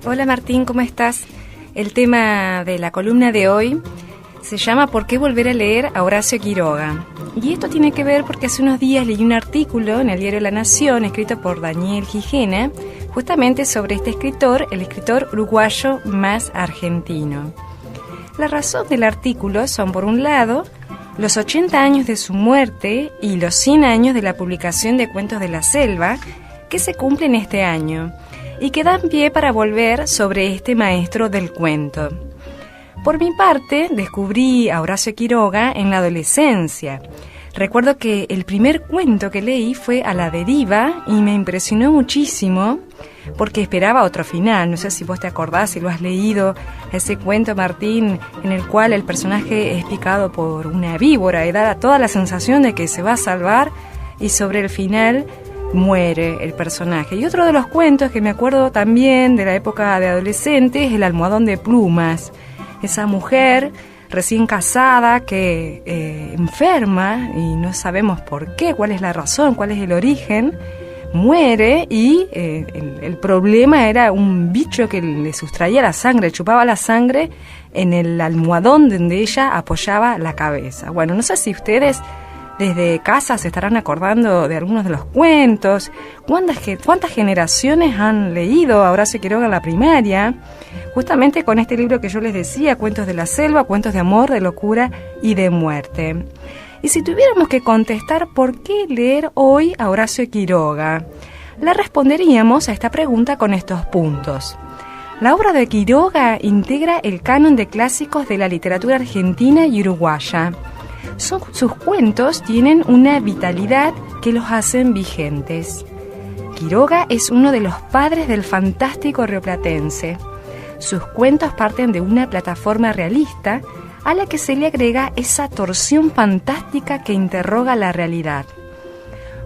Hola Martín, ¿cómo estás? El tema de la columna de hoy se llama ¿Por qué volver a leer a Horacio Quiroga? Y esto tiene que ver porque hace unos días leí un artículo en el diario La Nación, escrito por Daniel Gijena, justamente sobre este escritor, el escritor uruguayo más argentino. La razón del artículo son, por un lado, los 80 años de su muerte y los 100 años de la publicación de Cuentos de la Selva, que se cumplen este año, y que dan pie para volver sobre este maestro del cuento. Por mi parte, descubrí a Horacio Quiroga en la adolescencia. Recuerdo que el primer cuento que leí fue A la deriva y me impresionó muchísimo porque esperaba otro final. No sé si vos te acordás, si lo has leído, ese cuento, Martín, en el cual el personaje es picado por una víbora y da toda la sensación de que se va a salvar y sobre el final muere el personaje. Y otro de los cuentos que me acuerdo también de la época de adolescente es El almohadón de plumas. Esa mujer recién casada que enferma y no sabemos por qué, cuál es la razón, cuál es el origen, muere y el problema era un bicho que le sustraía la sangre, chupaba la sangre en el almohadón donde ella apoyaba la cabeza. Bueno, no sé si ustedes desde casa se estarán acordando de algunos de los cuentos. ¿Cuántas generaciones han leído a Horacio Quiroga en la primaria? Justamente con este libro que yo les decía, Cuentos de la Selva, cuentos de amor, de locura y de muerte. Y si tuviéramos que contestar por qué leer hoy a Horacio Quiroga, le responderíamos a esta pregunta con estos puntos. La obra de Quiroga integra el canon de clásicos de la literatura argentina y uruguaya. Sus cuentos tienen una vitalidad que los hacen vigentes. Quiroga es uno de los padres del fantástico rioplatense. Sus cuentos parten de una plataforma realista a la que se le agrega esa torsión fantástica que interroga la realidad.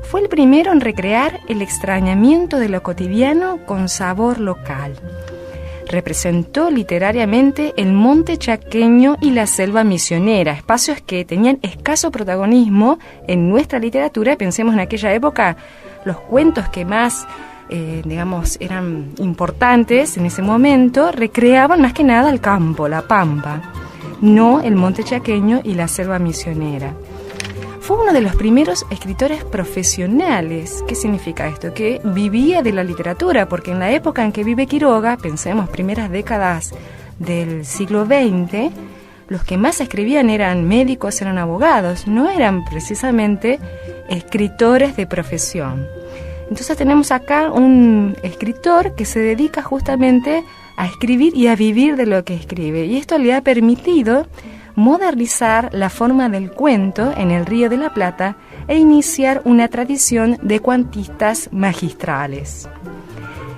Fue el primero en recrear el extrañamiento de lo cotidiano con sabor local. Representó literariamente el monte chaqueño y la selva misionera, espacios que tenían escaso protagonismo en nuestra literatura. Pensemos en aquella época, los cuentos que más, eran importantes en ese momento, recreaban más que nada el campo, la pampa, no el monte chaqueño y la selva misionera. Fue uno de los primeros escritores profesionales. ¿Qué significa esto? Que vivía de la literatura, porque en la época en que vive Quiroga, pensemos primeras décadas del siglo XX, los que más escribían eran médicos, eran abogados, no eran precisamente escritores de profesión. Entonces tenemos acá un escritor que se dedica justamente a escribir y a vivir de lo que escribe, y esto le ha permitido modernizar la forma del cuento en el Río de la Plata e iniciar una tradición de cuentistas magistrales.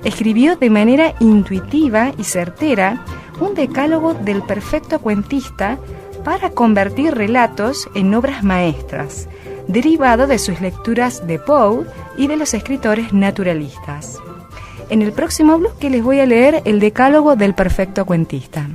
Escribió de manera intuitiva y certera un decálogo del perfecto cuentista para convertir relatos en obras maestras, derivado de sus lecturas de Poe y de los escritores naturalistas. En el próximo bloque les voy a leer el decálogo del perfecto cuentista.